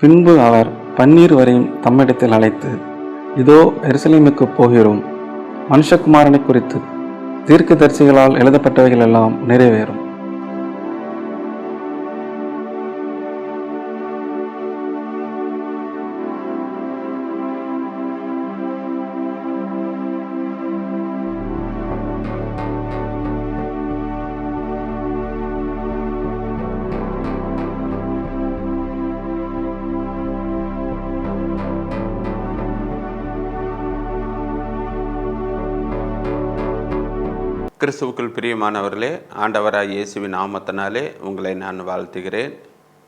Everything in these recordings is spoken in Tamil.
பின்பு அவர் பன்னீர் வரையும் தம்மிடத்தில் அழைத்து, இதோ எருசலேமுக்குப் போகிறோம், மனுஷகுமாரனைக் குறித்து தீர்க்கதரிசிகளால் எழுதப்பட்டவைகள் எல்லாம் நிறைவேறும். கிறிஸ்துவுக்குள் பிரியமானவர்களே, ஆண்டவராய் இயேசுவின் நாமத்தினாலே உங்களை நான் வாழ்த்துகிறேன்.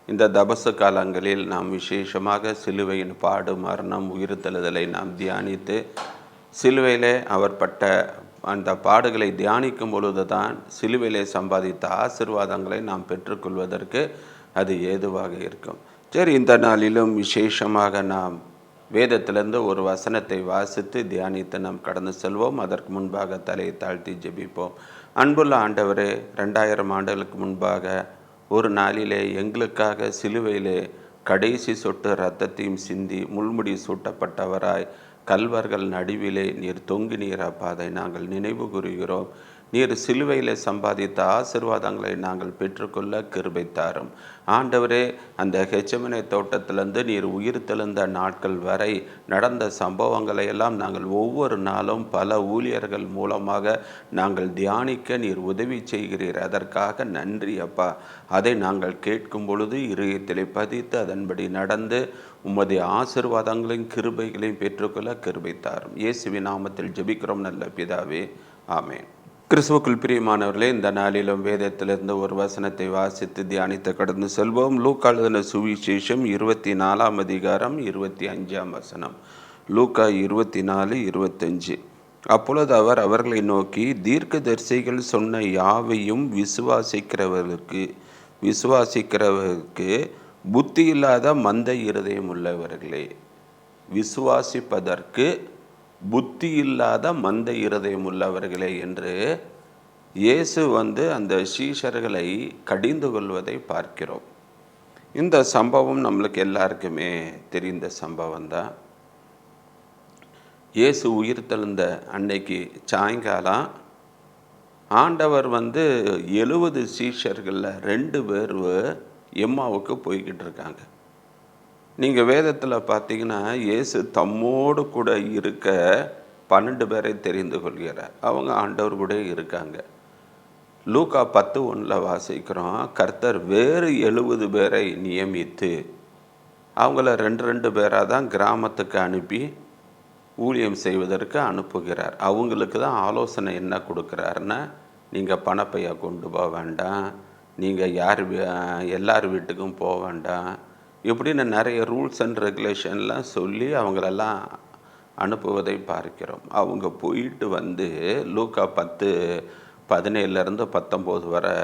இந்த தபசு காலங்களில் நாம் விசேஷமாக சிலுவையின் பாடு, மரணம், உயிர்த்தெழுதலை நாம் தியானித்து, சிலுவையிலே அவர் பட்ட அந்த பாடுகளை தியானிக்கும் பொழுது தான் சிலுவையிலே சம்பாதித்த ஆசீர்வாதங்களை நாம் பெற்றுக்கொள்வதற்கு அது ஏதுவாக இருக்கும். சரி, இந்த நாளிலும் விசேஷமாக நாம் வேதத்திலிருந்து ஒரு வசனத்தை வாசித்து தியானித்து நாம் கடந்து செல்வோம். அதற்கு முன்பாக தலையை தாழ்த்தி ஜெபிப்போம். அன்புள்ள ஆண்டவரே, 2000 ஆண்டுகளுக்கு முன்பாக ஒரு நாளிலே எங்களுக்காக சிலுவையிலே கடைசி சொட்டு இரத்தத்தையும் சிந்தி முள்முடி சூட்டப்பட்டவராய் கல்வர்கள் நடுவிலே நீர் தொங்கினீர். அப்பா, அதை நாங்கள் நினைவு கூறுகிறோம். நீர் சிலுவையில் சம்பாதித்த ஆசீர்வாதங்களை நாங்கள் பெற்றுக்கொள்ள கிருபை தாரும். ஆண்டவரே, அந்த கெத்செமனே தோட்டத்திலிருந்து நீர் உயிர்த்தெழுந்த நாட்கள் வரை நடந்த சம்பவங்களை எல்லாம் நாங்கள் ஒவ்வொரு நாளும் பல ஊழியர்கள் மூலமாக நாங்கள் தியானிக்க நீர் உதவி செய்கிறீர். அதற்காக நன்றி அப்பா. அதை நாங்கள் கேட்கும் பொழுது இருதயத்திலே பதித்து அதன்படி நடந்து உம்முடைய ஆசீர்வாதங்களையும் கிருபைகளையும் பெற்றுக்கொள்ள கிருபை தாரும். இயேசுவின் நாமத்தில் ஜெபிக்கிறோம் நல்ல பிதாவே, ஆமென். கிறிஸ்துவுக்குள் பிரியமானவர்களே, இந்த நாளிலும் வேதத்திலிருந்து ஒரு வசனத்தை வாசித்து தியானித்து கடந்து செல்வோம். லூக்கா எழுதின சுவிசேஷம் 24ஆம் அதிகாரம் 25ஆம் வசனம். லூக்கா 24:25. அப்பொழுது அவர் அவர்களை நோக்கி, தீர்க்கதரிசிகள் சொன்ன யாவையும் விசுவாசிக்கிறவருக்கு புத்தி இல்லாத மந்த இருதயம் உள்ளவர்களே. விசுவாசிப்பதற்கு புத்தி இல்லாத மந்த இருதயம் உள்ளவர்களே என்று இயேசு அந்த சீஷர்களை கடிந்து கொள்வதை பார்க்கிறோம். இந்த சம்பவம் நம்மளுக்கு எல்லாருக்குமே தெரிந்த சம்பவம் தான். இயேசு உயிர்த்தெழுந்த அன்னைக்கு சாயங்காலம் ஆண்டவர் 70 சீஷர்களில் 2 பேர் எம்மாவுக்கு போய்கிட்டு இருக்காங்க. நீங்கள் வேதத்தில் பார்த்தீங்கன்னா இயேசு தம்மோடு கூட இருக்க 12 பேரை தெரிந்து கொள்கிறார். அவங்க ஆண்டவர் கூட இருக்காங்க. லூக்கா 10:1 வாசிக்கிறோம், கர்த்தர் வேறு 70 பேரை நியமித்து அவங்கள 2 பேராக தான் கிராமத்துக்கு அனுப்பி ஊழியம் செய்வதற்கு அனுப்புகிறார். அவங்களுக்கு தான் ஆலோசனை என்ன கொடுக்குறாருன்னா, நீங்கள் பணப்பையை கொண்டு போக வேண்டாம், நீங்கள் எல்லார் வீட்டுக்கும் போக வேண்டாம், இப்படின்னு நிறைய ரூல்ஸ் அண்ட் ரெகுலேஷன்லாம் சொல்லி அவங்களெல்லாம் அனுப்புவதை பார்க்கிறோம். அவங்க போயிட்டு லூக்கா 10:17-19 வரை,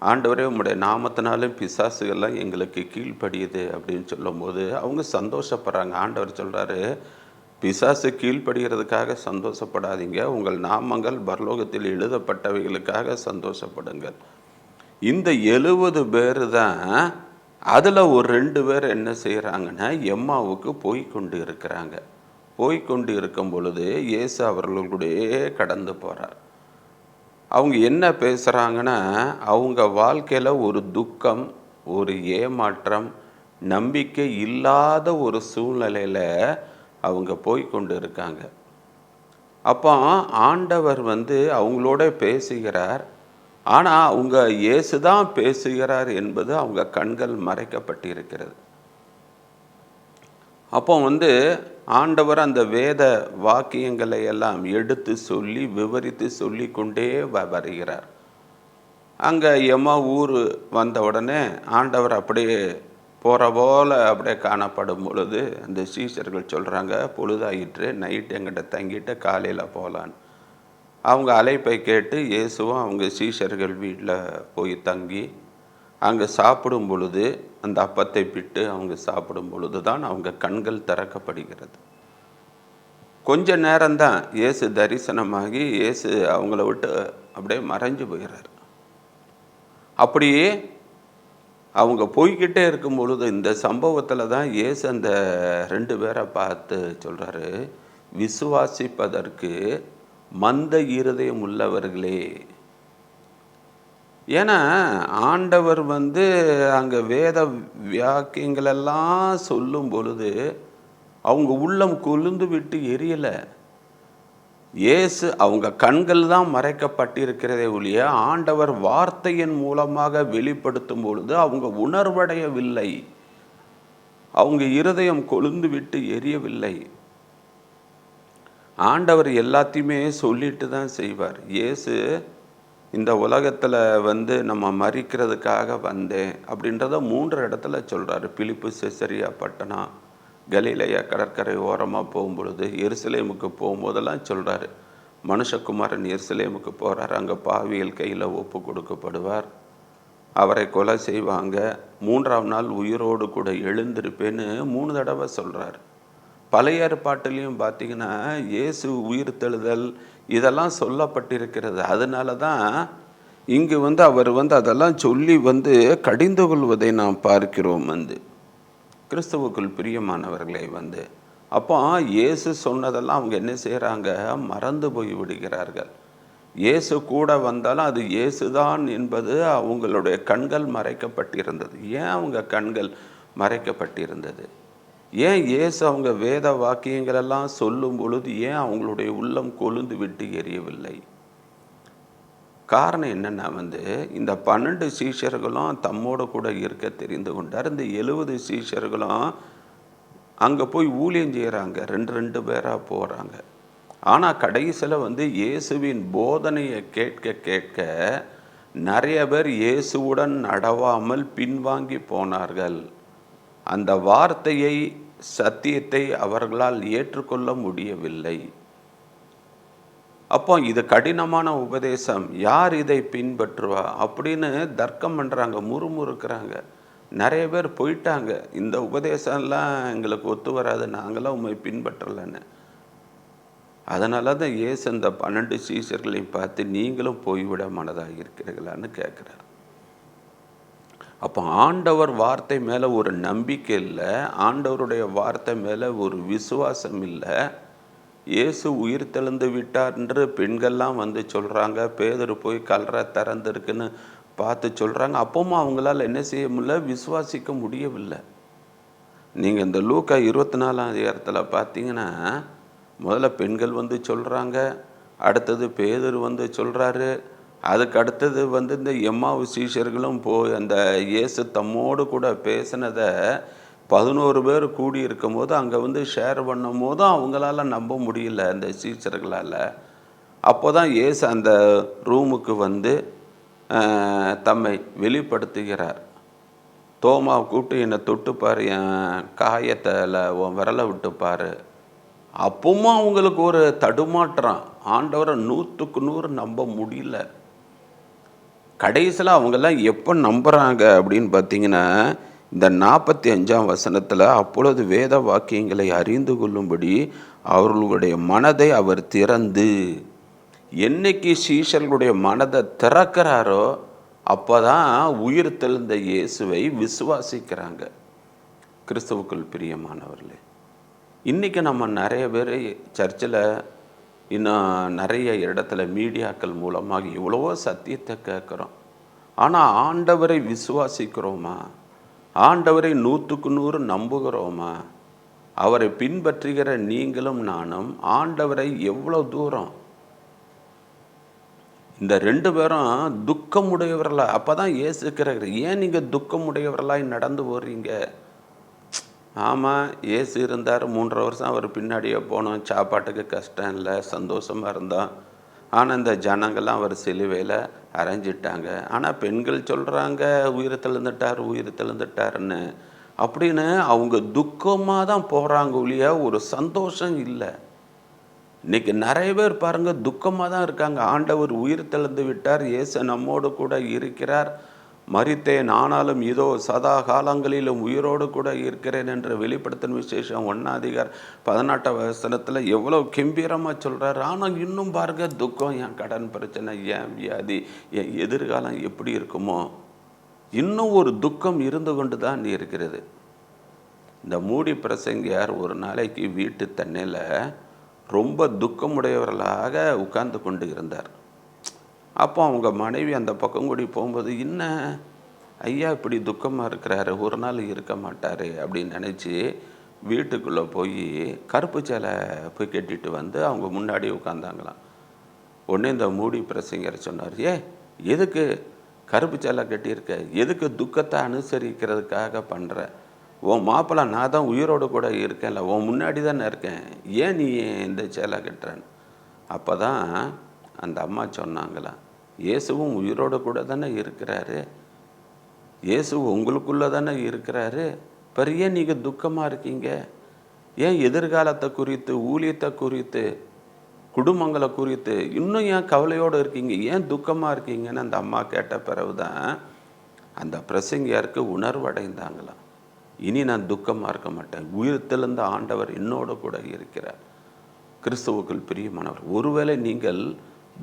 ஆண்டவரே உம்முடைய நாமத்தினாலும் பிசாசுகள்லாம் எங்களுக்கு கீழ்ப்படியுது அப்படின்னு சொல்லும்போது அவங்க சந்தோஷப்படுறாங்க. ஆண்டவர் சொல்கிறாரு, பிசாசு கீழ்ப்படுகிறதுக்காக சந்தோஷப்படாதீங்க, உங்கள் நாமங்கள் பரலோகத்தில் எழுதப்பட்டவைகளுக்காக சந்தோஷப்படுங்கள். இந்த 70 பேர் தான், அதில் ஒரு 2 பேர் என்ன செய்கிறாங்கன்னா எம்மாவுக்கு போய்கொண்டு இருக்கிறாங்க. போய்கொண்டு இருக்கும் பொழுது இயேசு அவர்களுடைய கடந்து போகிறார். அவங்க என்ன பேசுகிறாங்கன்னா, அவங்க வாழ்க்கையில் ஒரு துக்கம், ஒரு ஏமாற்றம், நம்பிக்கை இல்லாத ஒரு சூழ்நிலையில் அவங்க போய்கொண்டு இருக்காங்க. அப்போ ஆண்டவர் அவங்களோட பேசுகிறார். ஆனால் அவங்க இயேசு தான் பேசுகிறார் என்பது அவங்க கண்கள் மறைக்கப்பட்டிருக்கிறது. அப்போ ஆண்டவர் அந்த வேத வாக்கியங்களை எல்லாம் எடுத்து சொல்லி விவரித்து சொல்லி கொண்டே வருகிறார். அங்கே எம்மா ஊர் வந்த உடனே ஆண்டவர் அப்படியே போகிற போல் அப்படியே காணப்படும் பொழுது அந்த சீஷர்கள் சொல்கிறாங்க, பொழுதாயிற்று, நைட்டு எங்கிட்ட தங்கிட்டு காலையில் போகலான்னு. அவங்க அழைப்பை கேட்டு இயேசுவும் அவங்க சீஷர்கள் வீட்டில் போய் தங்கி அங்கே சாப்பிடும் பொழுது, அந்த அப்பத்தை பிட்டு அவங்க சாப்பிடும் பொழுது தான் அவங்க கண்கள் திறக்கப்படுகிறது. கொஞ்ச நேரம்தான் இயேசு தரிசனமாகி இயேசு அவங்கள விட்டு அப்படியே மறைஞ்சு போகிறார். அப்படியே அவங்க போய்கிட்டே இருக்கும் பொழுது இந்த சம்பவத்தில் தான் இயேசு அந்த 2 பேரை பார்த்து சொல்கிறாரு, விசுவாசிப்பதற்கு மந்த இருதயம் உள்ளவர்களே. ஏன்னா ஆண்டவர் அங்கே வேத வாக்கியங்களெல்லாம் சொல்லும் பொழுது அவங்க உள்ளம் கொழுந்து விட்டு எரியலை. இயேசு அவங்க கண்கள் தான் மறைக்கப்பட்டிருக்கிறதே ஒழிய ஆண்டவர் வார்த்தையின் மூலமாக வெளிப்படுத்தும் பொழுது அவங்க உணர்வடையவில்லை. அவங்க இருதயம் கொழுந்து விட்டு எரியவில்லை. ஆண்டவர் எல்லாத்தையுமே சொல்லிட்டு தான் செய்வார். இயேசு இந்த உலகத்தில் நம்ம மறிக்கிறதுக்காக வந்தேன் அப்படின்றத 3 இடத்துல சொல்கிறாரு. பிலிப்பு செசரியா பட்டணம், கலிலேயா கடற்கரை ஓரமாக போகும்பொழுது, எருசலேமுக்கு போகும்போதெல்லாம் சொல்கிறாரு, மனுஷகுமாரன் எருசலேமுக்கு போகிறார், அங்கே பாவியல் கையில் ஒப்பு கொடுக்கப்படுவார், அவரை கொலை செய்வாங்க, 3ஆம் நாள் உயிரோடு கூட எழுந்திருப்பேன்னு 3 தடவை சொல்கிறார். பழைய ஏற்பாட்டிலையும் பார்த்தீங்கன்னா இயேசு உயிர்த்தெழுதல் இதெல்லாம் சொல்லப்பட்டிருக்கிறது. அதனால தான் இங்கு அவர் அதெல்லாம் சொல்லி கடிந்து கொள்வதை நாம் பார்க்கிறோம். கிறிஸ்துவுக்குள் பிரியமானவர்களை அப்போ இயேசு சொன்னதெல்லாம் அவங்க என்ன செய்கிறாங்க, மறந்து போய் விடுகிறார்கள். இயேசு கூட வந்தாலும் அது இயேசுதான் என்பது அவங்களுடைய கண்கள் மறைக்கப்பட்டிருந்தது. ஏன் அவங்க கண்கள் மறைக்கப்பட்டிருந்தது? ஏன் இயேசு அவங்க வேத வாக்கியங்களெல்லாம் சொல்லும் பொழுது ஏன் அவங்களுடைய உள்ளம் கொழுந்து விட்டு எரியவில்லை? காரணம் என்னென்னா இந்த 12 சீஷர்களும் தம்மோடு கூட இருக்க தெரிந்து கொண்டார். இந்த 70 சீஷர்களும் அங்கே போய் ஊழியம் செய்கிறாங்க, 2 பேராக போகிறாங்க. ஆனால் கடைசியில் இயேசுவின் போதனையை கேட்க கேட்க நிறைய பேர் இயேசுவுடன் நடவாமல் பின்வாங்கி போனார்கள். அந்த வார்த்தையை, சத்தியத்தை அவர்களால் ஏற்றுக்கொள்ள முடியவில்லை. அப்போ இது கடினமான உபதேசம், யார் இதை பின்பற்றுவா அப்படின்னு தர்க்கம் பண்ணுறாங்க, முறுமுறுக்கிறாங்க. நிறைய பேர் போயிட்டாங்க, இந்த உபதேசம்லாம் எங்களுக்கு ஒத்து வராது, நாங்களாம் உண்மை பின்பற்றலைன்னு. அதனால தான் இயேசு இந்த 12 சீஷர்களையும் பார்த்து நீங்களும் போய்விட மனதாக இருக்கிறீர்களான்னு கேட்குறார். அப்போ ஆண்டவர் வார்த்தை மேலே ஒரு நம்பிக்கை இல்லை, ஆண்டவருடைய வார்த்தை மேலே ஒரு விசுவாசம் இல்லை. இயேசு உயிர் தெழுந்து விட்டார்ன்று பெண்கள்லாம் சொல்கிறாங்க, பேதுரு போய் கல்லறை திறந்துருக்குன்னு பார்த்து சொல்கிறாங்க. அப்பவும் அவங்களால என்ன செய்ய முடியல, விசுவாசிக்க முடியவில்லை. நீங்கள் இந்த லூக்கா 24ஆம் அதிகாரத்தில் பார்த்தீங்கன்னா முதல்ல பெண்கள் சொல்கிறாங்க, அடுத்தது பேதுரு சொல்கிறாரு, அதுக்கு அடுத்தது இந்த எம்மாவு சீஷர்களும் போய் அந்த இயேசு தம்மோடு கூட பேசினதை 11 பேர் கூடி இருக்கும் போது அங்கே ஷேர் பண்ணும் போதும் அவங்களால நம்ப முடியல அந்த சீஷர்களால். அப்போ தான் இயேசு அந்த ரூமுக்கு தம்மை வெளிப்படுத்துகிறார். தோமாவை கூப்பிட்டு என்னை தொட்டுப்பார், என் காயத்தில் உன் விரலை விட்டுப்பார். அப்பவும் அவங்களுக்கு ஒரு தடுமாற்றம், ஆண்டவரை 100க்கு 100 நம்ப முடியல. கடைசியில் அவங்கெல்லாம் எப்போ நம்புகிறாங்க அப்படின்னு பார்த்தீங்கன்னா இந்த 45ஆம் வசனத்தில், அப்பொழுது வேத வாக்கியங்களை அறிந்து கொள்ளும்படி அவர்களுடைய மனதை அவர் திறந்து, என்னைக்கு சீஷர்களுடைய மனதை திறக்கிறாரோ அப்போ தான் உயிர் தெழுந்த இயேசுவை விசுவாசிக்கிறாங்க. கிறிஸ்துவுக்குள் பிரியமானவர்களே, இன்றைக்கி நம்ம நிறைய பேர் சர்ச்சில், இன்னும் நிறைய இடத்துல மீடியாக்கள் மூலமாக எவ்வளவோ சத்தியத்தை கேட்குறோம். ஆனால் ஆண்டவரை விசுவாசிக்கிறோமா? ஆண்டவரை 100க்கு 100 நம்புகிறோமா? அவரை பின்பற்றுகிற நீங்களும் நானும் ஆண்டவரை எவ்வளோ தூரம்? இந்த 2 பேரும் துக்கமுடையவர்களா? அப்போ தான் ஏசுக்கிறார், ஏன் நீங்கள் துக்கமுடையவர்களாய் நடந்து போகிறீங்க? ஆமாம், ஏசு இருந்தார், 3.5 வருஷம் அவர் பின்னாடியே போனோம், சாப்பாட்டுக்கு கஷ்டம் இல்லை, சந்தோஷமாக இருந்தோம். ஆனால் இந்த ஜனங்கள்லாம் அவர் சிலுவையில் அரைஞ்சிட்டாங்க. ஆனால் பெண்கள் சொல்கிறாங்க உயிர் தெழுந்துட்டாருன்னு. அப்படின்னு அவங்க துக்கமாக தான் போகிறாங்க ஒழிய ஒரு சந்தோஷம் இல்லை. இன்றைக்கி நிறைய பேர் பாருங்கள் துக்கமாக தான் இருக்காங்க. ஆண்டவர் உயிர் தெழுந்து விட்டார், இயேசு நம்மோடு கூட இருக்கிறார், மரித்தேன் ஆனாலும் இதோ சதா காலங்களிலும் உயிரோடு கூட இருக்கிறேன் என்ற வெளிப்படுத்தின விசேஷம் 1ஆம் அதிகாரம் 18ஆம் வசனத்தில் எவ்வளோ கம்பீரமாக சொல்கிறார். ஆனால் இன்னும் பாருங்கள் துக்கம், என் கடன் பிரச்சனை, என் வியாதி, என் எதிர்காலம் எப்படி இருக்குமோ? இன்னும் ஒரு துக்கம் இருந்து கொண்டு தான் இருக்கிறது. இந்த மூடி பிரசங்கியார் ஒரு நாளைக்கு வீட்டு தண்ணியில் ரொம்ப துக்கமுடையவர்களாக உட்கார்ந்து கொண்டு இருந்தார். அப்போ அவங்க மனைவி அந்த பக்கம் கூடி போகும்போது, என்ன ஐயா இப்படி துக்கமாக இருக்கிறாரு, ஒரு நாள் இருக்க மாட்டார் அப்படின்னு நினச்சி வீட்டுக்குள்ளே போய் கருப்பு சேலை போய் கட்டிட்டு வந்து அவங்க முன்னாடி உட்காந்தாங்களாம். உடனே இந்த மூடி பிரசங்கர் சொன்னார், எதுக்கு கருப்பு சேலை கட்டியிருக்க, எதுக்கு துக்கத்தை அனுசரிக்கிறதுக்காக பண்ணுற, உன் மாப்பிள்ளை நான் தான் உயிரோடு கூட இருக்கேன்ல, உன் முன்னாடி தானே இருக்கேன், ஏன் நீ இந்த சேலை கட்டுறேன்னு. அப்போ தான் அந்த அம்மா சொன்னாங்களாம், இயேசுவும் உயிரோடு கூட தானே இருக்கிறாரு, இயேசு உங்களுக்குள்ளே தானே இருக்கிறாரு, பிற ஏன் நீங்கள் துக்கமாக இருக்கீங்க, ஏன் எதிர்காலத்தை குறித்து, ஊழியத்தை குறித்து, குடும்பங்களை குறித்து இன்னும் ஏன் கவலையோடு இருக்கீங்க, ஏன் துக்கமாக இருக்கீங்கன்னு அந்த அம்மா கேட்ட பிறகு தான் அந்த பிரசங்கியாருக்கு உணர்வடைந்தாங்களாம். இனி நான் துக்கமாக இருக்க மாட்டேன், உயிர்த்தெழுந்த ஆண்டவர் என்னோடு கூட இருக்கிறார். கிறிஸ்துவுக்குள் பிரியமானவர், ஒருவேளை நீங்கள்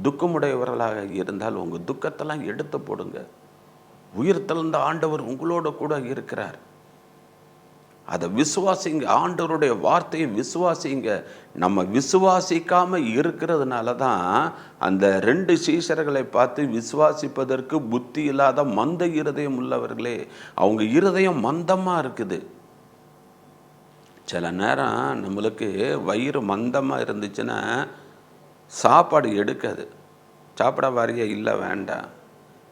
துக்கமுடையவர்களாக இருந்தால் உங்கள் துக்கத்தெல்லாம் எடுத்து போடுங்க. உயிர்த்தெழுந்த ஆண்டவர் உங்களோட கூட இருக்கிறார். அதை விசுவாசிங்க, ஆண்டவருடைய வார்த்தையை விசுவாசிங்க. நம்ம விசுவாசிக்காம இருக்கிறதுனால தான் அந்த 2 சீஷர்களை பார்த்து, விசுவாசிப்பதற்கு புத்தி இல்லாத மந்த இருதயம் உள்ளவர்களே, அவங்க இருதயம் மந்தமாக இருக்குது. சில நேரம் நம்மளுக்கு வயிறு மந்தமாக இருந்துச்சுன்னா சாப்பாடு எடுக்காது. சாப்பிட வாரிய இல்லை வேண்டாம்,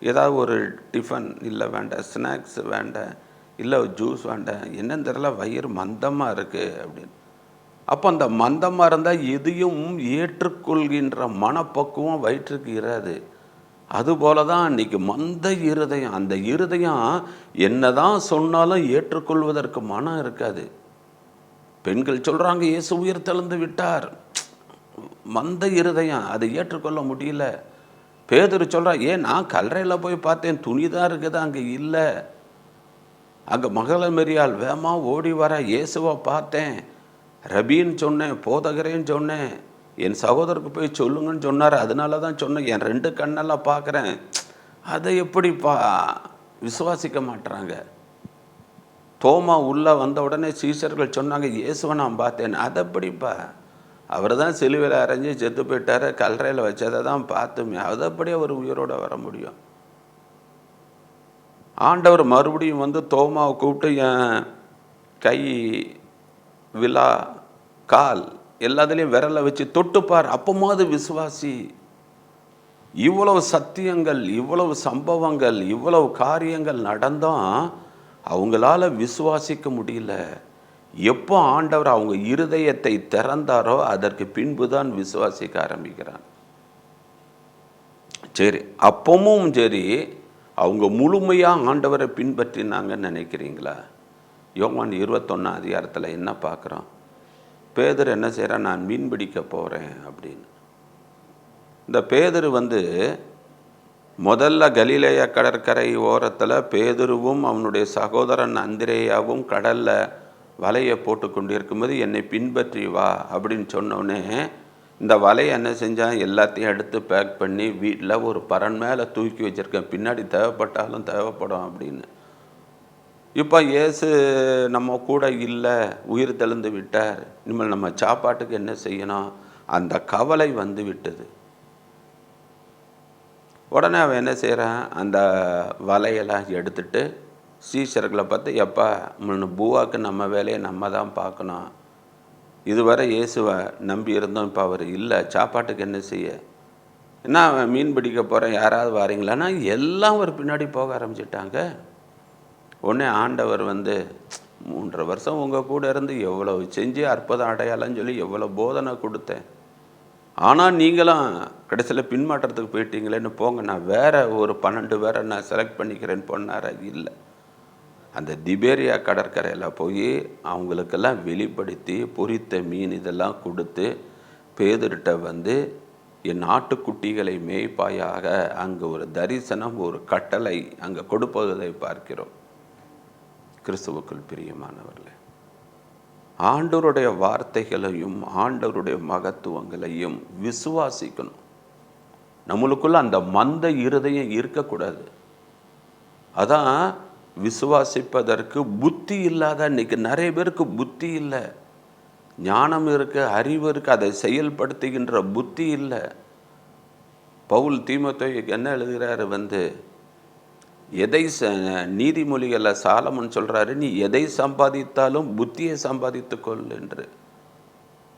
ஏதாவது ஒரு டிஃபன் இல்லை வேண்டாம், ஸ்நாக்ஸ் வேண்டாம், இல்லை ஜூஸ் வேண்டாம், என்னன்னு தெரியல வயிறு மந்தமாக இருக்குது அப்படின்னு. அப்போ அந்த மந்தமாக இருந்தால் எதையும் ஏற்றுக்கொள்கின்ற மனப்பக்குவம் வயிற்றுக்கு இராது. அதுபோல தான் இன்றைக்கி மந்த இருதயம், அந்த இருதயம் என்ன தான் சொன்னாலும் ஏற்றுக்கொள்வதற்கு மனம் இருக்காது. பெண்கள் சொல்கிறாங்க இயேசு உயிர் தெழுந்து விட்டார், மந்த இருதயம் அதை ஏற்றுக்கொள்ள முடியல. பேதுரு சொல்கிறா, நான் கல்லறையில் போய் பார்த்தேன், துணி தான் இருக்குது, அங்கே இல்லை. அங்கே மகள மரியாள் வேமா ஓடி வர, இயேசுவை பார்த்தேன், ரபின்னு சொன்னேன், போதகரேன்னு சொன்னேன், என் சகோதரருக்கு போய் சொல்லுங்கன்னு சொன்னார், அதனால தான் சொன்னேன், என் 2 கண்ணெல்லாம் பார்க்குறேன். அதை எப்படிப்பா விசுவாசிக்க மாட்டுறாங்க. தோமா உள்ளே வந்த உடனே சீஷர்கள் சொன்னாங்க, இயேசுவை நான் பார்த்தேன். அதை எப்படிப்பா, அவர் தான் சிலுவையில் அரைஞ்சி செத்து போயிட்டார், கல்லறையில் வச்சதை தான் பார்த்துமே, அதைப்படி அவர் உயிரோடு வர முடியும். ஆண்டவர் மறுபடியும் வந்து தோமாவை கூப்பிட்டு, என் கை, விலா, கால் எல்லாத்துலேயும் விரலை வச்சு தொட்டுப்பார், அப்போமாவது விசுவாசி. இவ்வளவு சத்தியங்கள், இவ்வளவு சம்பவங்கள், இவ்வளவு காரியங்கள் நடந்தும் அவங்களால விசுவாசிக்க முடியல. எப்போ ஆண்டவர் அவங்க இருதயத்தை திறந்தாரோ அதற்கு பின்பு தான் விசுவாசிக்க ஆரம்பிக்கிறான். சரி, அப்பவும் சரி, அவங்க முழுமையாக ஆண்டவரை பின்பற்றினாங்கன்னு நினைக்கிறீங்களா? யோவான் 21 அதிகாரத்தில் என்ன பார்க்குறோம்? பேதுரு என்ன செய்கிறான், நான் மீன் பிடிக்க போகிறேன் அப்படின்னு. இந்த பேதுரு முதல்ல கலிலேய கடற்கரை ஓரத்தில் பேதுருவும் அவனுடைய சகோதரன் அந்திரேயாவும் கடலில் வலையை போட்டு கொண்டு இருக்கும்போது, என்னை பின்பற்றி வா அப்படின்னு சொன்னோடனே இந்த வலையை என்ன செஞ்சான், எல்லாத்தையும் எடுத்து பேக் பண்ணி வீட்டில் ஒரு பரன் மேலே தூக்கி வச்சுருக்கேன், பின்னாடி தேவைப்பட்டாலும் தேவைப்படும் அப்படின்னு. இப்போ இயேசு நம்ம கூட இல்லை, உயிர் தெழுந்து விட்டார், இனிமேல் நம்ம சாப்பாட்டுக்கு என்ன செய்யணும், அந்த கவலை வந்து விட்டது. உடனே அவன் என்ன செய்கிறான், அந்த வலையெல்லாம் எடுத்துட்டு சீஷர்களை பார்த்து, எப்பா பூவாக்கு நம்ம வேலையை நம்ம தான் பார்க்கணும், இதுவரை இயேசுவை நம்பி இருந்தோம், இப்போ அவர் இல்லை, சாப்பாட்டுக்கு என்ன செய்ய, என்ன அவன் மீன் பிடிக்க போகிறேன், யாராவது வாரீங்களான்னா எல்லாம் ஒரு பின்னாடி போக ஆரம்பிச்சிட்டாங்க. உடனே ஆண்டவர் 3.5 வருஷம் உங்கள் கூட இருந்து எவ்வளோ செஞ்சு அற்புதம் அடையாளன்னு சொல்லி எவ்வளோ போதனை கொடுத்தேன், ஆனால் நீங்களும் கடைசியில் பின்மாற்றத்துக்கு போயிட்டீங்களேன்னு, போங்க நான் வேறு ஒரு 12 பேரை நான் செலக்ட் பண்ணிக்கிறேன்னு போனார். இல்லை, அந்த திபேரியா கடற்கரையில் போய் அவங்களுக்கெல்லாம் வெளிப்படுத்தி பொரித்த மீன் இதெல்லாம் கொடுத்து, பேதுருட்ட என் ஆட்டுக்குட்டிகளை மேய்ப்பாயாக அங்கே ஒரு தரிசனம், ஒரு கட்டளை அங்கே கொடுப்பதை பார்க்கிறோம். கிறிஸ்துவுக்குள் பிரியமானவர்களே, ஆண்டவருடைய வார்த்தைகளையும் ஆண்டவருடைய மகத்துவங்களையும் விசுவாசிக்கணும். நம்மளுக்குள்ள அந்த மந்த இருதயம் இருக்கக்கூடாது. அதான் விசுவாசிப்பதற்கு புத்தி இல்லாத இன்னைக்கு நிறைய பேருக்கு புத்தி இல்லை. ஞானம் இருக்கு, அறிவு இருக்கு, அதை செயல்படுத்துகின்ற புத்தி இல்லை. பவுல் தீமோத்தேயுக்கு என்ன எழுதுகிறாரு எதை நீதிமொழிகளில் சாலமன் சொல்கிறாரு, நீ எதை சம்பாதித்தாலும் புத்தியை சம்பாதித்துக்கொள் என்று.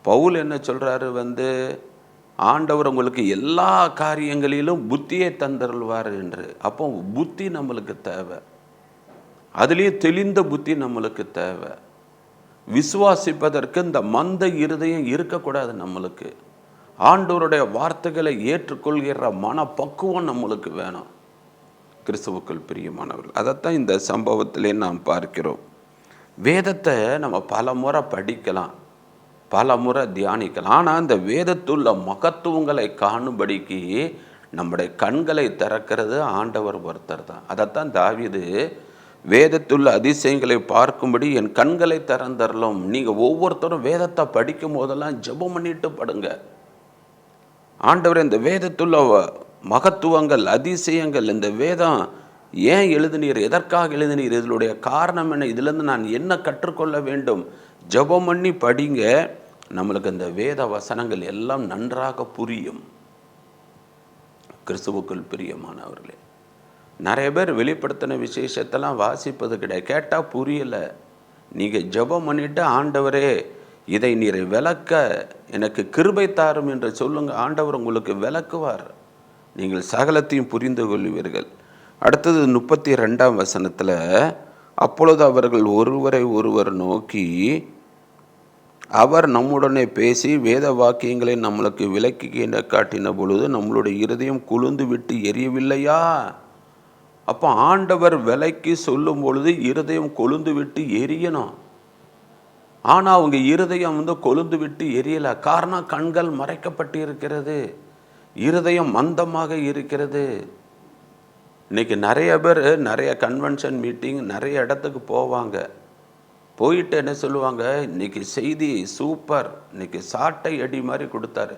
பவுல் என்ன சொல்கிறாரு ஆண்டவர் உங்களுக்கு எல்லா காரியங்களிலும் புத்தியை தந்தருள்வார் என்று. அப்போ புத்தி நம்மளுக்கு தேவை, அதுலேயே தெளிந்த புத்தி நம்மளுக்கு தேவை. விசுவாசிப்பதற்கு இந்த மந்த இருதயம் இருக்கக்கூடாது. நம்மளுக்கு ஆண்டவருடைய வார்த்தைகளை ஏற்றுக்கொள்கிற மனப்பக்குவம் நம்மளுக்கு வேணும். கிறிஸ்துவுக்குள் பிரியமானவர்கள், அதைத்தான் இந்த சம்பவத்திலே நாம் பார்க்கிறோம். வேதத்தை நம்ம பல முறை படிக்கலாம், பல முறை தியானிக்கலாம். ஆனால் அந்த வேதத்துள்ள மகத்துவங்களை காணும்படிக்கு நம்முடைய கண்களை திறக்கிறது ஆண்டவர் ஒருத்தர் தான். அதைத்தான் தாவீது, வேதத்துள்ள அதிசயங்களை பார்க்கும்படி என் கண்களை திறந்தரலும். நீங்கள் ஒவ்வொருத்தரும் வேதத்தை படிக்கும் போதெல்லாம் ஜெபம் பண்ணிட்டு படுங்க. ஆண்டவர் இந்த வேதத்துள்ள மகத்துவங்கள், அதிசயங்கள், இந்த வேதம் ஏன் எழுதினீர், எதற்காக எழுதினீர், இதனுடைய காரணம் என்ன, இதிலிருந்து நான் என்ன கற்றுக்கொள்ள வேண்டும், ஜெபம் பண்ணி படிங்க. நம்மளுக்கு இந்த வேத வசனங்கள் எல்லாம் நன்றாக புரியும். கிறிஸ்துவுக்குள் பிரியமானவர்களே, நிறைய பேர் வெளிப்படுத்தின விசேஷத்தெல்லாம் வாசிப்பது கிடையாது, கேட்டால் புரியலை. நீங்கள் ஜெபம் பண்ணிட்டு, ஆண்டவரே இதை நீரை விளக்க எனக்கு கிருபை தாரும் என்று சொல்லுங்கள். ஆண்டவர் உங்களுக்கு விளக்குவார், நீங்கள் சகலத்தையும் புரிந்து கொள்வீர்கள். அடுத்தது 32ஆம் வசனத்தில், அப்பொழுது அவர்கள் ஒருவரை ஒருவர் நோக்கி, அவர் நம்முடனே பேசி வேத வாக்கியங்களை நம்மளுக்கு விளக்கி காட்டின பொழுது நம்மளுடைய இருதயம் குளிர்ந்து விட்டு எரியவில்லையா? அப்போ ஆண்டவர் விலைக்கு சொல்லும் பொழுது இருதயம் கொழுந்து விட்டு எரியணும். ஆனால் அவங்க இருதயம் கொழுந்து விட்டு எரியலை. காரணம், கண்கள் மறைக்கப்பட்டு இருக்கிறது, இருதயம் மந்தமாக இருக்கிறது. இன்னைக்கு நிறைய பேர் நிறைய கன்வென்ஷன் மீட்டிங் நிறைய இடத்துக்கு போவாங்க. போயிட்டு என்ன சொல்லுவாங்க, இன்னைக்கு செய்தி சூப்பர், இன்னைக்கு சாட்டை அடி மாதிரி கொடுத்தாரு,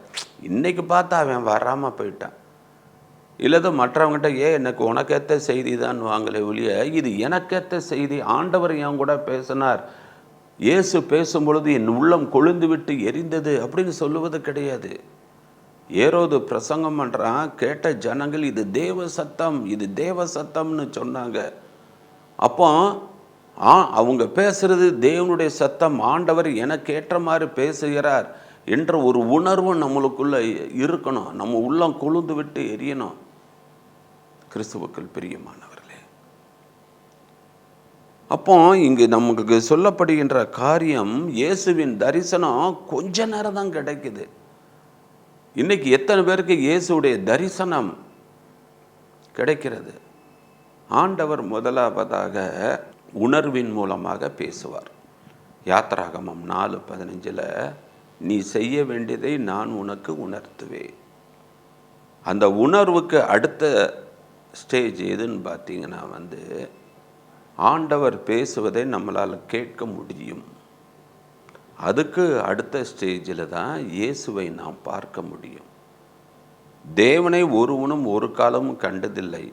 இன்னைக்கு பார்த்தா அவன் வராமல் போயிட்டான். இல்லது மற்றவங்ககிட்ட, எனக்கு உனக்கேற்ற செய்தி தான் வாங்கலை ஒழிய இது எனக்கேற்ற செய்தி, ஆண்டவர் என் கூட பேசினார், இயேசு பேசும் பொழுது என் உள்ளம் கொழுந்து விட்டு எரிந்தது அப்படின்னு சொல்லுவது கிடையாது. ஏரோது பிரசங்கம் பண்ணுறான், கேட்ட ஜனங்கள் இது தேவ சத்தம், இது தேவ சத்தம்னு சொன்னாங்க. அப்போ அவங்க பேசுறது தேவனுடைய சத்தம், ஆண்டவர் எனக்கு ஏற்ற மாதிரி பேசுகிறார் என்ற ஒரு உணர்வு நம்மளுக்குள்ள இருக்கணும். நம்ம உள்ளம் கொழுந்து விட்டு எரியணும். கிறிஸ்துவுக்குள் பிரியமானவர்களே, அப்போ இங்கு நமக்கு சொல்லப்படுகின்ற காரியம், இயேசுவின் தரிசனம் கொஞ்ச நேரம் தான் கிடைக்குது. இன்னைக்கு எத்தனை பேருக்கு இயேசுடைய தரிசனம் கிடைக்கிறது? ஆண்டவர் முதலாவதாக உணர்வின் மூலமாக பேசுவார். யாத்திராகமம் 4:15, நீ செய்ய வேண்டியதை நான் உனக்கு உணர்த்துவேன். அந்த உணர்வுக்கு அடுத்த ஸ்டேஜ் எதுன்னு பார்த்தீங்கன்னா ஆண்டவர் பேசுவதை நம்மளால் கேட்க முடியும். அதுக்கு அடுத்த ஸ்டேஜில் தான் இயேசுவை நாம் பார்க்க முடியும். தேவனை ஒருவனும் ஒரு காலமும் கண்டதில்லை,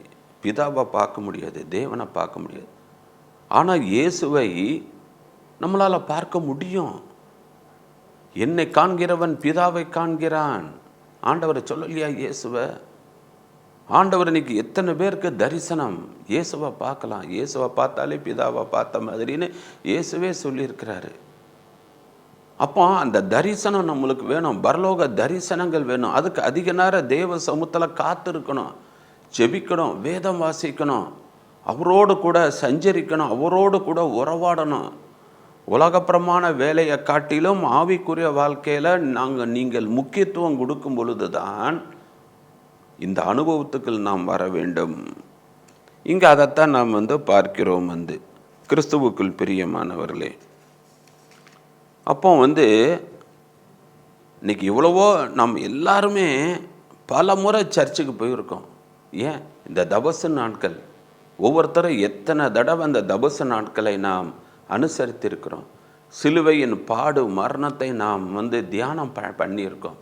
பிதாவை பார்க்க முடியாது, தேவனை பார்க்க முடியாது. ஆனால் இயேசுவை நம்மளால் பார்க்க முடியும். என்னை காண்கிறவன் பிதாவை காண்கிறான். ஆண்டவரை சொல்லலையா இயேசுவை? ஆண்டவர் இன்னைக்கு எத்தனை பேருக்கு தரிசனம், இயேசுவை பார்க்கலாம், இயேசுவை பார்த்தாலே பிதாவை பார்த்த மாதிரின்னு இயேசுவே சொல்லியிருக்கிறாரு. அப்போ அந்த தரிசனம் நம்மளுக்கு வேணும், பரலோக தரிசனங்கள் வேணும். அதுக்கு அதிக நேரம் தேவ சமூகத்தில் காத்திருக்கணும், ஜெபிக்கணும், வேதம் வாசிக்கணும், அவரோடு கூட சஞ்சரிக்கணும், அவரோடு கூட உறவாடணும். உலகப்பிரமான வேலையை காட்டிலும் ஆவிக்குரிய வாழ்க்கையில் நீங்கள் முக்கியத்துவம் கொடுக்கும் பொழுது தான் இந்த அனுபவத்துக்கு நாம் வர வேண்டும். இங்கே அதைத்தான் நாம் பார்க்கிறோம். கிறிஸ்துவுக்குள் பிரியமானவர்களே, அப்போ இன்னைக்கு இவ்வளவோ நம்ம எல்லாருமே பல முறை சர்ச்சுக்கு போயிருக்கோம். ஏன் இந்த தபசு நாட்கள், ஒவ்வொருத்தரும் எத்தனை தடவை அந்த தபசு நாட்களை நாம் அனுசரித்திருக்கிறோம். சிலுவையின் பாடு மரணத்தை நாம் தியானம் பண்ணியிருக்கோம்.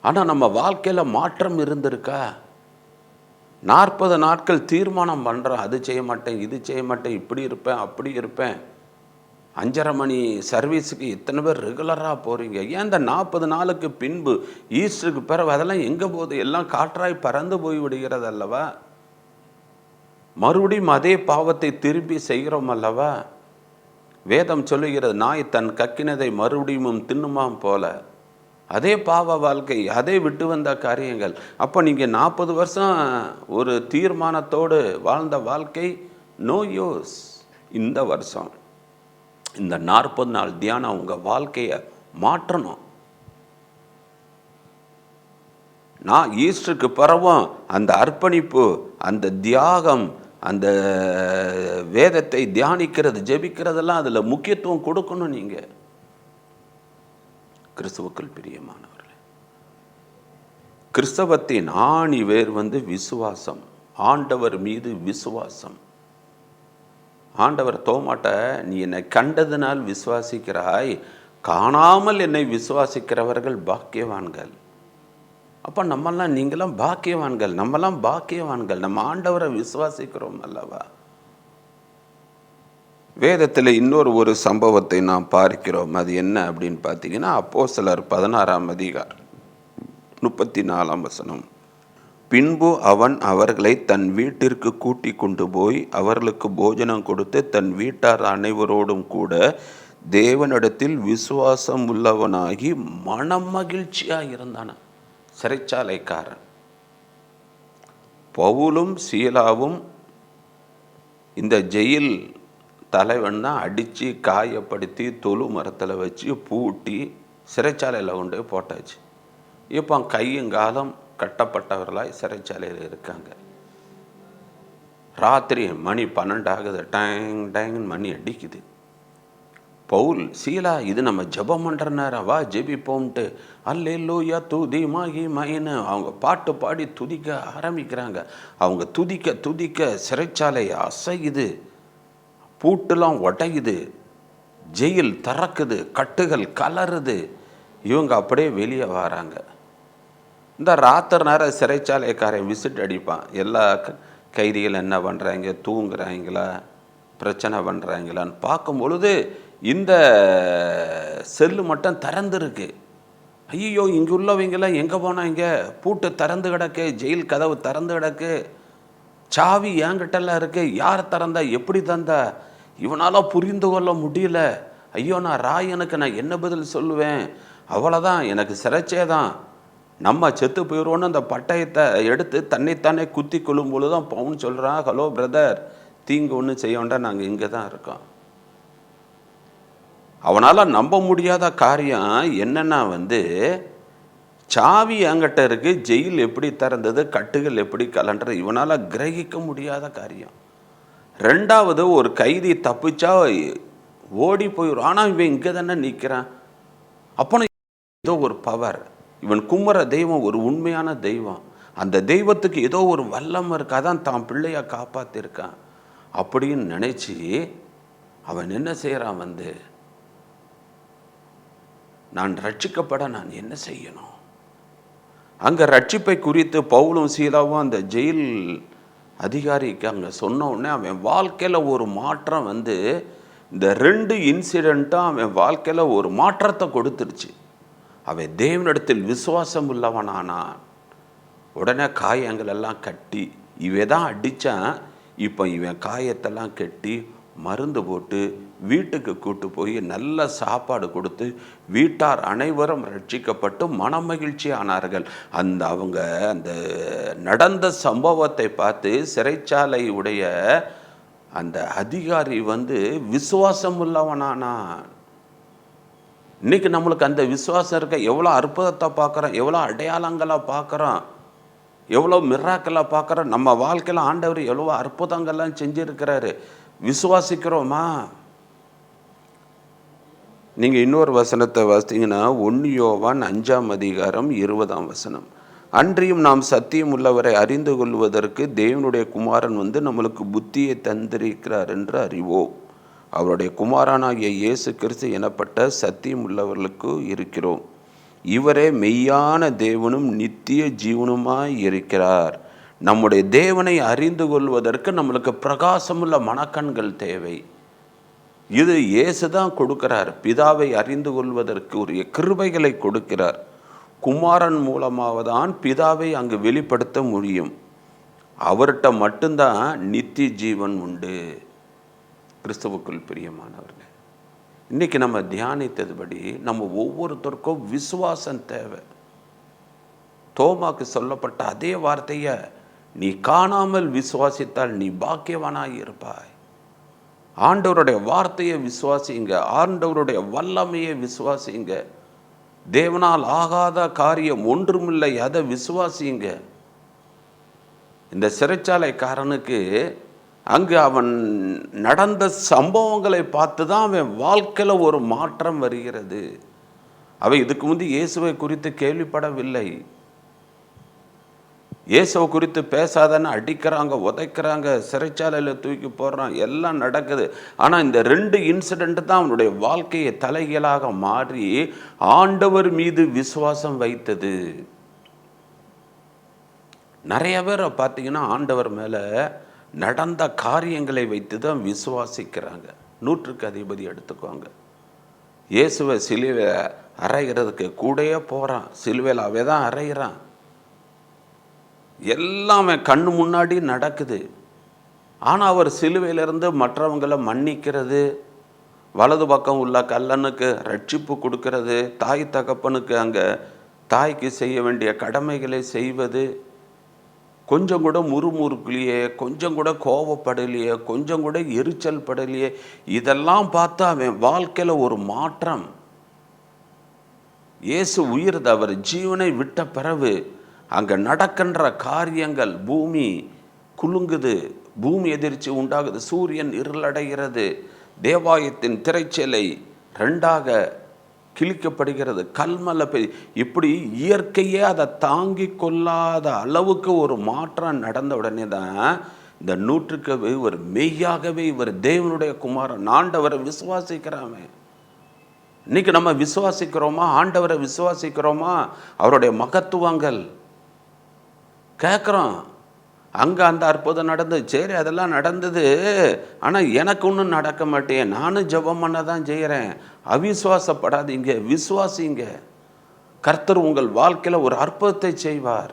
ஆனால் நம்ம வாழ்க்கையில் மாற்றம் இருந்திருக்கா? 40 நாட்கள் தீர்மானம் பண்ணுறோம், அது செய்ய மாட்டேன், இது செய்ய மாட்டேன், இப்படி இருப்பேன், அப்படி இருப்பேன். 5:30 மணி சர்வீஸுக்கு இத்தனை பேர் ரெகுலராக போகிறீங்க. ஏன் இந்த 40 நாளுக்கு பின்பு ஈஸ்டருக்கு பிறகு அதெல்லாம் எங்கே போகுது? எல்லாம் காற்றாய் பறந்து போய் விடுகிறது அல்லவா? மறுபடியும் அதே பாவத்தை திரும்பி செய்கிறோம் அல்லவா? வேதம் சொல்லுகிறது, நாய் தன் கக்கினதை மறுபடியும் தின்னுமாம் போல. அதே பாவ வாழ்க்கை, அதே விட்டு வந்த காரியங்கள். அப்போ நீங்கள் 40 வருஷம் ஒரு தீர்மானத்தோடு வாழ்ந்த வாழ்க்கை நோ யூஸ். இந்த வருஷம் இந்த 40 நாள் தியானம் உங்கள் வாழ்க்கையை மாற்றணும். நான் ஈஸ்டருக்கு பிறவும் அந்த அர்ப்பணிப்பு, அந்த தியாகம், அந்த வேதத்தை தியானிக்கிறது, ஜெபிக்கிறதெல்லாம் அதில் முக்கியத்துவம் கொடுக்கணும். நீங்கள் கிறிஸ்துவுக்குள் பிரியமானவர்களே, கிறிஸ்தவத்தின் ஆணி வேர் விசுவாசம், ஆண்டவர் மீது விசுவாசம். ஆண்டவர் தோமாட்ட, நீ என்னை கண்டதினால் விசுவாசிக்கிறாய், காணாமல் என்னை விசுவாசிக்கிறவர்கள் பாக்கியவான்கள். அப்போ நம்மெல்லாம், நீங்களாம் பாக்கியவான்கள், நம்மெல்லாம் பாக்கியவான்கள், நம்ம ஆண்டவரை விசுவாசிக்கிறோம் அல்லவா? வேதத்தில் இன்னொரு சம்பவத்தை நாம் பார்க்கிறோம். அது என்ன அப்படின்னு பார்த்தீங்கன்னா, அப்போஸ்தலர் 16ஆம் அதிகாரம் 34ஆம் வசனம். பின்பு அவன் அவர்களை தன் வீட்டிற்கு கூட்டி கொண்டு போய் அவர்களுக்கு போஜனம் கொடுத்து தன் வீட்டார் அனைவரோடும் கூட தேவனிடத்தில் விசுவாசம் உள்ளவனாகி மனமகிழ்ச்சியாக இருந்தான. சிறைச்சாலைக்காரன் பவுலும் சீலாவும் இந்த ஜெயில் தலைவன் தான் அடித்து காயப்படுத்தி தொழு மரத்தில் வச்சு பூட்டி சிறைச்சாலையில் கொண்டு போட்டாச்சு. இப்போ கையுங்காலம் கட்டப்பட்டவர்களாய் சிறைச்சாலையில் இருக்காங்க. ராத்திரி மணி 12 ஆகுது, டேங் டேங்னு மணி அடிக்குது. பவுல், சீலா, இது நம்ம ஜெபம் பண்ணுற நேரம், வா ஜெபிப்போம்ட்டு அல்லேலூயா துதி மகிமைன்னு அவங்க பாட்டு பாடி துதிக்க ஆரம்பிக்கிறாங்க. அவங்க துதிக்க துதிக்க சிறைச்சாலை அசையுது, பூட்டெல்லாம் உடையுது, ஜெயில் திறக்குது, கட்டுகள் கலருது. இவங்க அப்படியே வெளியே வராங்க. இந்த ராத்திரி நேரம் சிறைச்சாலைக்காரன் விசிட் அடிப்பான். எல்லா கைதிகள் என்ன பண்ணுறாங்க, தூங்குறாங்களா, பிரச்சனை பண்ணுறாங்களான்னு பார்க்கும் பொழுது இந்த செல்லு மட்டும் திறந்துருக்கு. ஐயோ, இங்கே உள்ளவங்களாம் எங்கே போனாங்க? பூட்டு திறந்து கிடக்கு, ஜெயில் கதவு திறந்து கிடக்கு, சாவி என்கிட்டலாம் இருக்கு, யார் திறந்தா, எப்படி தந்தா, இவனால் புரிந்து கொள்ள முடியல. ஐயோ, நான் ராயனுக்கு நான் என்ன பதில் சொல்லுவேன்? அவ்வளோதான், எனக்கு சிறைச்சே தான், நம்ம செத்து போயிடுவோன்னு அந்த பட்டயத்தை எடுத்து தன்னைத்தானே குத்தி கொள்ளும் பொழுது தான் பவுன் சொல்கிறான், ஹலோ பிரதர், தீங்கு ஒன்றும் செய்ய வேண்டாம், நாங்கள் இங்கே தான் இருக்கோம். அவனால் நம்ப முடியாத காரியம் என்னென்னா சாவி என்கிட்ட இருக்கு, ஜெயில் எப்படி திறந்தது, கட்டுகள் எப்படி கலண்டது, இவனால் கிரகிக்க முடியாத காரியம். ரெண்டாவது, ஒரு கைதி தப்பிச்சா ஓடி போயிடும், ஆனால் இவன் இங்கே தானே நிற்கிறான். அப்போ ஏதோ ஒரு பவர், இவன் கும்புற தெய்வம் ஒரு உண்மையான தெய்வம், அந்த தெய்வத்துக்கு ஏதோ ஒரு வல்லம் இருக்காதான் தான் பிள்ளைய காப்பாற்றிருக்கான் அப்படின்னு நினச்சி அவன் என்ன செய்கிறான், நான் ரட்சிக்கப்பட நான் என்ன செய்யணும்? அங்கே ரட்சிப்பை குறித்து பவுலும் சீலாவும் அந்த ஜெயில் அதிகாரிக்கு அங்கே சொன்ன உடனே அவன் வாழ்க்கையில் ஒரு மாற்றம் இந்த 2 இன்சிடெண்ட்டும் அவன் வாழ்க்கையில் ஒரு மாற்றத்தை கொடுத்துருச்சு. அவன் தேவனிடத்தில் விசுவாசம் உள்ளவனானான். உடனே காயங்கள் எல்லாம் கட்டி, இவன் தான் அடித்தான், இப்போ இவன் காயத்தெல்லாம் கட்டி மருந்து போட்டு வீட்டுக்கு கூட்டு போய் நல்ல சாப்பாடு கொடுத்து வீட்டார் அனைவரும் ரட்சிக்கப்பட்டு மனமகிழ்ச்சி ஆனார்கள். அவங்க அந்த நடந்த சம்பவத்தை பார்த்து சிறைச்சாலை உடைய அந்த அதிகாரி விசுவாசம் உள்ளவனானான். இன்னைக்கு நம்மளுக்கு அந்த விசுவாசம் இருக்க, எவ்வளோ அற்புதத்தை பார்க்குறோம், எவ்வளோ அடையாளங்களை பார்க்குறோம், எவ்வளோ மிராக்கலாக பார்க்குறோம். நம்ம வாழ்க்கையில் ஆண்டவர் எவ்வளோ அற்புதங்கள்லாம் செஞ்சுருக்கிறாரு. விசுவாசிக்கிறோமா? நீங்கள் இன்னொரு வசனத்தை வாசித்தீங்கன்னா 1 யோவான் 5ஆம் அதிகாரம் 20ஆம் வசனம். அன்றியும் நாம் சத்தியம் உள்ளவரை அறிந்து கொள்வதற்கு தேவனுடைய குமாரன் நம்மளுக்கு புத்தியை தந்திருக்கிறார் என்று அறிவோம். அவருடைய குமாரனாகிய இயேசு கிறிஸ்து எனப்பட்ட சத்தியம் உள்ளவர்களுக்கு இருக்கிறோம். இவரே மெய்யான தேவனும் நித்திய ஜீவனுமாய் இருக்கிறார். நம்முடைய தேவனை அறிந்து கொள்வதற்கு நம்மளுக்கு பிரகாசமுள்ள மனக்கண்கள் தேவை. இது இயேசு தான் கொடுக்கிறார். பிதாவை அறிந்து கொள்வதற்கு உரிய கிருபைகளை கொடுக்கிறார். குமாரன் மூலமாக தான் பிதாவை அங்கு வெளிப்படுத்த முடியும். அவர்கிட்ட மட்டும்தான் நித்திய ஜீவன் உண்டு. கிறிஸ்துவுக்குள் பிரியமானவர்களே, இன்னைக்கு நம்ம தியானித்ததுபடி நம்ம ஒவ்வொருத்தருக்கும் விசுவாசம் தேவை. தோமாக்கு சொல்லப்பட்ட அதே வார்த்தையை, நீ காணாமல் விசுவாசித்தால் நீ பாக்கியவானாய் இருப்பாய். ஆண்டவருடைய வார்த்தையை விசுவாசிங்க, ஆண்டவருடைய வல்லமையை விசுவாசிங்க. தேவனால் ஆகாத காரியம் ஒன்றுமில்லை, அதை விசுவாசிங்க. இந்த சிறைச்சாலைக்காரனுக்கு அங்கு அவன் நடந்த சம்பவங்களை பார்த்து தான் அவன் வாழ்க்கையில் ஒரு மாற்றம் வருகிறது. அவன் இதுக்கு முந்தி இயேசுவை குறித்து கேள்விப்படவில்லை. இயேசுவை குறித்து பேசாதன்னு அடிக்கிறாங்க, உதைக்கிறாங்க, சிறைச்சாலையில் தூக்கி போடுறான், எல்லாம் நடக்குது. ஆனால் இந்த 2 இன்சிடெண்ட் தான் அவனுடைய வாழ்க்கையை தலைகீழாக மாறி ஆண்டவர் மீது விசுவாசம் வைத்தது. நிறைய பேர் பார்த்தீங்கன்னா ஆண்டவர் மேலே நடந்த காரியங்களை வைத்து தான் விசுவாசிக்கிறாங்க. 100க்கு அதிபதி எடுத்துக்கோங்க. இயேசுவை சிலுவை அறைகிறதுக்கு கூடயே போகிறான், சிலுவையில் அவை தான் அறைகிறான், எல்லாமே கண்ணு முன்னாடி நடக்குது. ஆனால் அவர் சிலுவையிலிருந்து மற்றவங்களை மன்னிக்கிறது, வலது பக்கம் உள்ள கல்லனுக்கு ரட்சிப்பு கொடுக்கறது, தாய் தகப்பனுக்கு அங்கே தாய்க்கு செய்ய வேண்டிய கடமைகளை செய்வது, கொஞ்சம் கூட முறுமுறுக்கலையே, கொஞ்சம் கூட கோபப்படலையே, கொஞ்சம் கூட எரிச்சல் படலையே. இதெல்லாம் பார்த்தா அவன் வாழ்க்கையில் ஒரு மாற்றம். இயேசு உயிர்து, அவர் ஜீவனை விட்ட பிறகு அங்கே நடக்கின்ற காரியங்கள், பூமி குலுங்குது, பூமி எதிர்ச்சி உண்டாகுது, சூரியன் இருளடைகிறது, தேவாலயத்தின் திரைச்சேலை 2ஆக கிழிக்கப்படுகிறது, கல்மலை இப்படி இயற்கையே அதை தாங்கி கொள்ளாத அளவுக்கு ஒரு மாற்றம் நடந்த உடனே தான் இந்த 100க்கு ஒரு மெய்யாகவே இவர் தேவனுடைய குமாரன் ஆண்டவரை விசுவாசிக்கிறாமே. இன்னைக்கு நம்ம விசுவாசிக்கிறோமா? ஆண்டவரை விசுவாசிக்கிறோமா? அவருடைய மகத்துவங்கள் கேட்குறோம். அங்கே அந்த அற்புதம் நடந்தது, சரி அதெல்லாம் நடந்தது, ஆனால் எனக்கு ஒன்றும் நடக்க மாட்டேன், நானும் ஜெபம் பண்ண தான் செய்கிறேன். அவிசுவாசப்படாதீங்க, விசுவாசிங்க. கர்த்தர் உங்கள் வாழ்க்கையில் ஒரு அற்புதத்தை செய்வார்.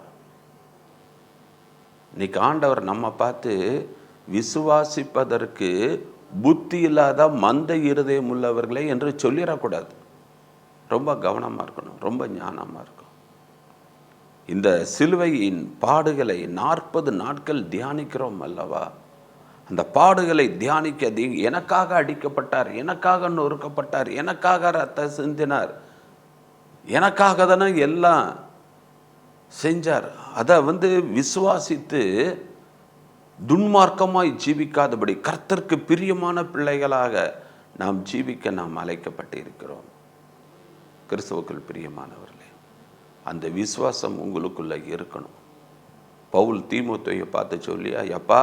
இன்னைக்கு ஆண்டவர் நம்ம பார்த்து விசுவாசிப்பதற்கு புத்தி இல்லாத மந்த இருதயம் உள்ளவர்களே என்று சொல்லிடக்கூடாது. ரொம்ப கவனமாக இருக்கணும், ரொம்ப ஞானமாக இருக்கணும். இந்த சிலுவையின் பாடுகளை 40 நாட்கள் தியானிக்கிறோம் அல்லவா? அந்த பாடுகளை தியானிக்க, எனக்காக அடிக்கப்பட்டார், எனக்காக நொறுக்கப்பட்டார், எனக்காக ரத்த சிந்தினார், எனக்காக தானே எல்லாம் செஞ்சார். அதை விசுவாசித்து துன்மார்க்கமாய் ஜீவிக்காதபடி கர்த்தருக்கு பிரியமான பிள்ளைகளாக நாம் ஜீவிக்க நாம் அழைக்கப்பட்டு இருக்கிறோம். கிறிஸ்துவுக்குள் பிரியமானவர்களே, அந்த விசுவாசம் உங்களுக்குள்ள இருக்கணும். பவுல் தீமோத்தேயுவை பார்த்து சொல்லியா, எப்பா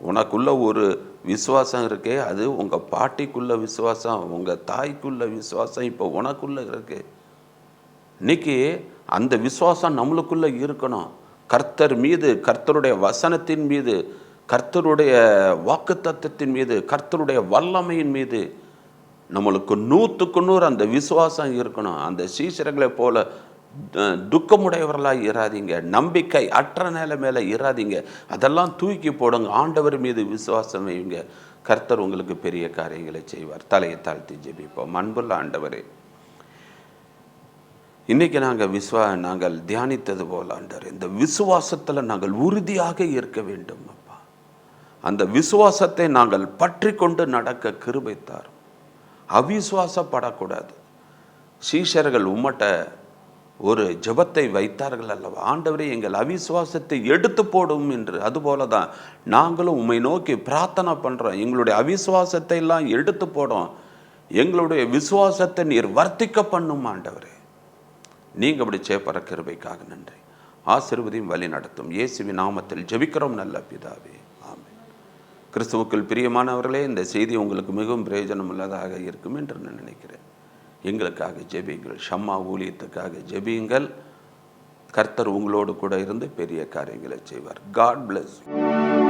உனக்குள்ள ஒரு விசுவாசம் இருக்கே, அது உங்கள் பாட்டிக்குள்ள விசுவாசம், உங்கள் தாய்க்குள்ள விசுவாசம் இப்போ உனக்குள்ள இருக்கு. இன்னைக்கு அந்த விசுவாசம் நம்மளுக்குள்ள இருக்கணும். கர்த்தர் மீது, கர்த்தருடைய வசனத்தின் மீது, கர்த்தருடைய வாக்குத்தத்தத்தின் மீது, கர்த்தருடைய வல்லமையின் மீது நம்மளுக்கு 100க்கு 100 அந்த விசுவாசம் இருக்கணும். அந்த சீசர்களை போல துக்கமுடையவர்களாக இராதீங்க, நம்பிக்கை அற்ற நிலைமையில இராதீங்க, அதெல்லாம் தூக்கி போடுங்க, ஆண்டவர் மீது விசுவாசம் வைங்க. கர்த்தர் உங்களுக்கு பெரிய காரியங்களை செய்வார். தலையை தாழ்த்தி ஜெபிப்போம். அன்புள்ள ஆண்டவரே, இன்னைக்கு நாங்கள் தியானித்தது போல ஆண்டவர், இந்த விசுவாசத்தில் நாங்கள் உறுதியாக இருக்க வேண்டும் அப்பா. அந்த விசுவாசத்தை நாங்கள் பற்றி கொண்டு நடக்க கிருபை தாரும். அவிசுவாசப்படக்கூடாது. சீஷர்கள் உம்மட்ட ஒரு ஜெபத்தை வைத்தார்கள் அல்லவா? ஆண்டவரே, எங்கள் அவிசுவாசத்தை எடுத்து போடும் என்று. அதுபோல தான் நாங்களும் உம்மை நோக்கி பிரார்த்தனை பண்ணுறோம். எங்களுடைய அவிசுவாசத்தை எல்லாம் எடுத்து போடும், எங்களுடைய விசுவாசத்தை நீர் வர்த்திக்க பண்ணும் ஆண்டவரே. நீங்கள் அப்படி சேப்பற கிருபைக்காக நன்றி. ஆசீர்வதியும் வழி நடத்தும். இயேசுவின் நாமத்தில் ஜெபிக்கிறோம் நல்ல பிதாவே, ஆமென். கிறிஸ்துவுக்குள் பிரியமானவர்களே, இந்த செய்தி உங்களுக்கு மிகவும் பிரயோஜனம் உள்ளதாக இருக்கும் என்று நான் நினைக்கிறேன். எங்களுக்காக ஜெபியுங்கள். ஷம்மா ஊழியத்துக்காக ஜெபியுங்கள். கர்த்தர் உங்களோடு கூட இருந்து பெரிய காரியங்களை செய்வார். God bless you.